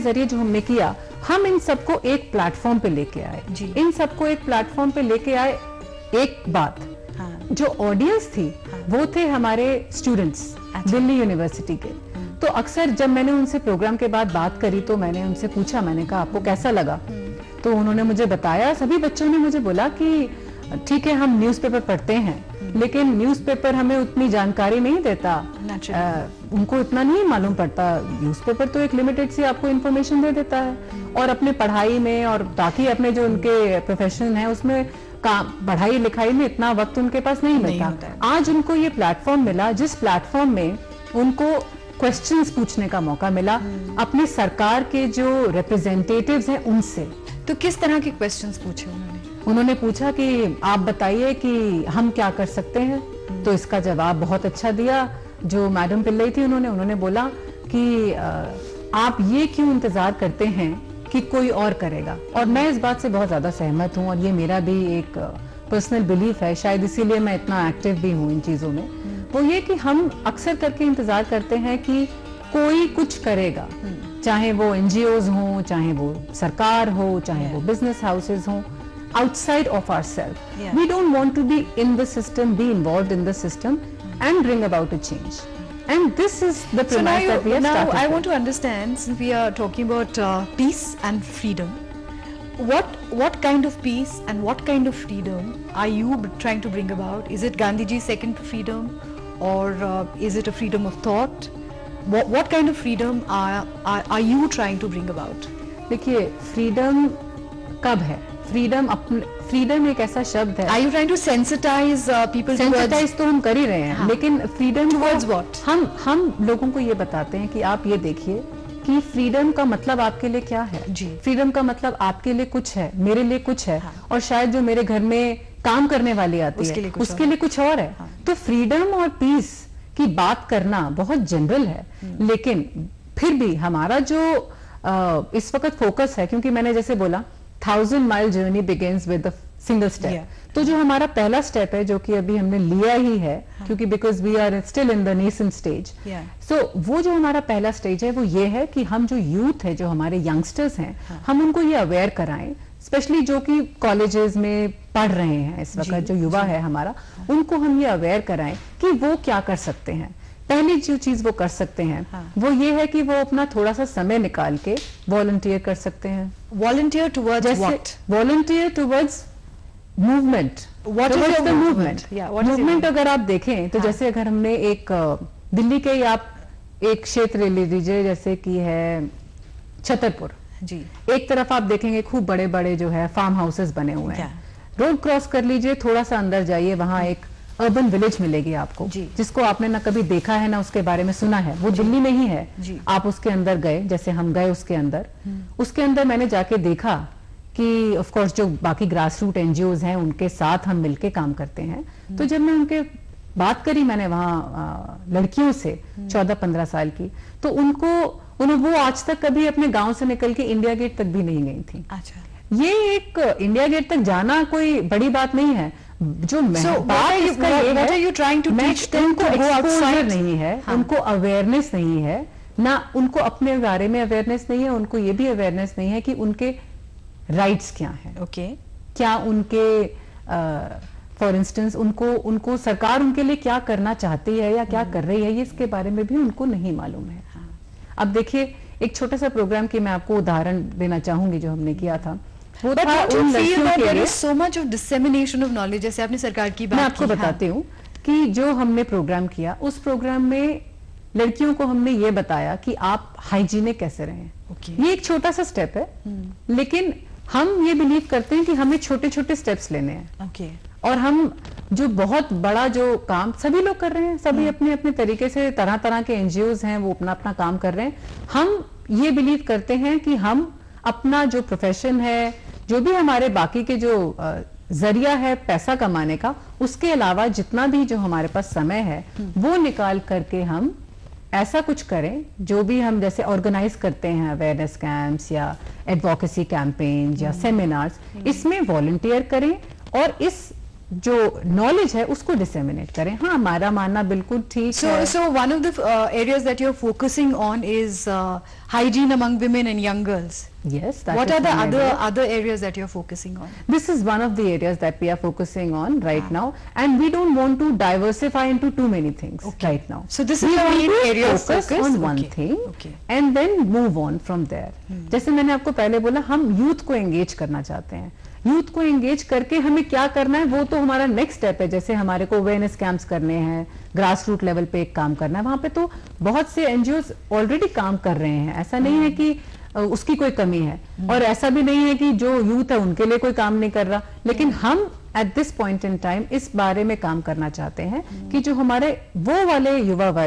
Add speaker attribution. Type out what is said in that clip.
Speaker 1: जरिए जो हमने किया, हम इन सबको एक प्लेटफॉर्म पे लेके आए। इन सबको एक प्लेटफॉर्म पे लेके आए। एक बात, जो ऑडियंस थी वो थे हमारे स्टूडेंट्स दिल्ली यूनिवर्सिटी के। तो अक्सर जब मैंने उनसे प्रोग्राम के बाद बात करी तो मैंने उनसे पूछा, मैंने कहा आपको कैसा लगा? तो उन्होंने मुझे बताया, सभी बच्चों ने मुझे बोला कि ठीक है हम न्यूज़पेपर पढ़ते हैं लेकिन न्यूज़पेपर हमें उतनी जानकारी नहीं देता, उनको इतना नहीं मालूम पड़ता। न्यूज़पेपर तो एक लिमिटेड सी आपको इन्फॉर्मेशन दे देता है और अपने पढ़ाई में और ताकि अपने जो उनके प्रोफेशन है उसमें काम, पढ़ाई लिखाई में इतना वक्त उनके पास नहीं मिलता। आज उनको ये प्लेटफॉर्म मिला जिस प्लेटफॉर्म में उनको क्वेश्चंस पूछने का मौका मिला अपनी सरकार के जो रिप्रेजेंटेटिव्स हैं उनसे।
Speaker 2: तो किस तरह के क्वेश्चंस पूछे उन्होंने?
Speaker 1: उन्होंने पूछा कि आप बताइए कि हम क्या कर सकते हैं। तो इसका जवाब बहुत अच्छा दिया जो मैडम पिल्लई थी, उन्होंने बोला कि आप ये क्यों इंतजार करते हैं कि कोई और करेगा। और मैं इस बात से बहुत ज्यादा सहमत हूँ और ये मेरा भी एक पर्सनल बिलीफ है, शायद इसीलिए मैं इतना एक्टिव भी हूँ इन चीजों में। वो ये कि हम अक्सर करके इंतजार करते हैं कि कोई कुछ करेगा, चाहे वो एनजीओज हों, चाहे वो सरकार हो, चाहे वो बिजनेस हाउसेज हों, outside of ourselves. We don't want to be in the system, be involved in the system and bring about a change. And this is the premise that we have started.
Speaker 2: Now I want to understand, since we are talking about peace and freedom, what kind of peace and what kind of freedom are you trying to bring about? Is it Gandhiji's second freedom or is it a freedom of thought? What kind of freedom are you trying to bring about?
Speaker 1: देखिए, freedom कब है? Freedom एक ऐसा शब्द है।
Speaker 2: Are you trying to sensitize people?
Speaker 1: Sensitize तो हम कर ही रहे हैं, लेकिन फ्रीडम
Speaker 2: towards what?
Speaker 1: हम लोगों को ये बताते हैं कि आप ये देखिए कि फ्रीडम का मतलब आपके लिए क्या है। फ्रीडम का मतलब आपके लिए कुछ है, मेरे लिए कुछ है, और शायद जो मेरे घर में काम करने वाली आती है उसके लिए कुछ और है। तो फ्रीडम और पीस की बात करना बहुत जनरल है, लेकिन फिर भी हमारा जो इस वक्त फोकस है, क्योंकि मैंने जैसे बोला 1000 mile journey begins with a single step. तो जो हमारा पहला स्टेप है जो कि अभी हमने लिया ही है, क्योंकि because we are still in the nascent stage, so वो जो हमारा पहला स्टेज है वो ये है कि हम जो यूथ है, जो हमारे यंगस्टर्स हैं, हम उनको ये अवेयर कराएं, स्पेशली जो कि कॉलेजेस में पढ़ रहे हैं इस वक्त, जो युवा है हमारा, उनको हम ये अवेयर कराएं कि वो क्या कर सकते हैं। पहली जो चीज वो कर सकते हैं वो ये है कि वो अपना थोड़ा सा समय निकाल के वॉलंटियर कर सकते हैं।
Speaker 2: Volunteer towards what?
Speaker 1: Volunteer towards movement. What is the movement? Movement अगर आप देखें तो जैसे अगर हमने एक दिल्ली के आप एक क्षेत्र ले लीजिए जैसे कि है छतरपुर जी, एक तरफ आप देखेंगे खूब बड़े बड़े जो है फार्म हाउसेस बने हुए हैं। रोड क्रॉस कर लीजिए, थोड़ा सा अंदर जाइए, वहां एक अर्बन विलेज मिलेगी आपको, जिसको आपने ना कभी देखा है ना उसके बारे में सुना है, वो दिल्ली में ही है। आप उसके अंदर गए, जैसे हम गए उसके अंदर मैंने जाके देखा कि ऑफ कोर्स जो बाकी ग्रास रूट एनजीओज हैं उनके साथ हम मिलके काम करते हैं। तो जब मैं उनके बात करी, मैंने वहाँ लड़कियों से 14-15 साल की, तो वो आज तक कभी अपने गांव से निकल के इंडिया गेट तक भी नहीं गई थी।
Speaker 2: अच्छा,
Speaker 1: ये एक इंडिया गेट तक जाना कोई बड़ी बात नहीं है। जो एक्सपोजर नहीं है, उनको अवेयरनेस नहीं है, ना उनको अपने बारे में अवेयरनेस नहीं है, उनको ये भी अवेयरनेस नहीं है कि उनके राइट्स क्या हैं। क्या उनके फॉर इंस्टेंस उनको सरकार उनके लिए क्या करना चाहती है या क्या कर रही है, ये इसके बारे में भी उनको नहीं मालूम है। अब देखिए, एक छोटा सा प्रोग्राम की मैं आपको उदाहरण देना चाहूंगी जो हमने किया था।
Speaker 2: वो था उन लड़कियों के लिए so much of dissemination of knowledge, जैसे आपने सरकार की बात
Speaker 1: मैं आपको बताती हूँ कि जो हमने प्रोग्राम किया, उस प्रोग्राम में लड़कियों को हमने ये बताया कि आप हाइजीनिक कैसे रहें। ये एक छोटा सा स्टेप है, लेकिन हम ये बिलीव करते हैं कि हमें छोटे छोटे स्टेप्स लेने हैं। और हम जो बहुत बड़ा जो काम सभी लोग कर रहे हैं, सभी अपने अपने तरीके से, तरह तरह के एनजीओज हैं वो अपना अपना काम कर रहे हैं। हम ये बिलीव करते हैं कि हम अपना जो प्रोफेशन है, जो भी हमारे बाकी के जो जरिया है पैसा कमाने का, उसके अलावा जितना भी जो हमारे पास समय है वो निकाल करके हम ऐसा कुछ करें जो भी हम जैसे ऑर्गेनाइज करते हैं, अवेयरनेस कैंप्स या एडवोकेसी कैंपेन या सेमिनार्स, इसमें वॉलंटियर करें और इस जो नॉलेज है उसको डिसेमिनेट करें। हाँ, हमारा मानना बिल्कुल ठीक है।
Speaker 2: So one of the areas that you're focusing on is hygiene among women and young girls.
Speaker 1: Yes, that
Speaker 2: What
Speaker 1: is
Speaker 2: are the
Speaker 1: one area.
Speaker 2: other areas that you're focusing on?
Speaker 1: This is one of the areas that we are focusing on right now, and we don't want to diversify into too many things right now.
Speaker 2: So this is
Speaker 1: We
Speaker 2: your
Speaker 1: want
Speaker 2: main
Speaker 1: to
Speaker 2: area of
Speaker 1: focus
Speaker 2: focus?
Speaker 1: on one
Speaker 2: Okay.
Speaker 1: thing
Speaker 2: Okay.
Speaker 1: and then move on from there. जैसे मैंने आपको पहले बोला, हम youth को engage करना चाहते हैं। यूथ को एंगेज करके हमें क्या करना है वो तो हमारा नेक्स्ट स्टेप है। जैसे हमारे को अवेयरनेस कैंप्स करने हैं, ग्रास रूट लेवल पे एक काम करना है, वहां पे तो बहुत से एनजीओज ऑलरेडी काम कर रहे हैं। ऐसा नहीं है कि उसकी कोई कमी है, और ऐसा भी नहीं है कि जो यूथ है उनके लिए कोई काम नहीं कर रहा। लेकिन हम at this point in time इस बारे में काम करना चाहते हैं कि जो हमारे वो वाले युवा वर्ग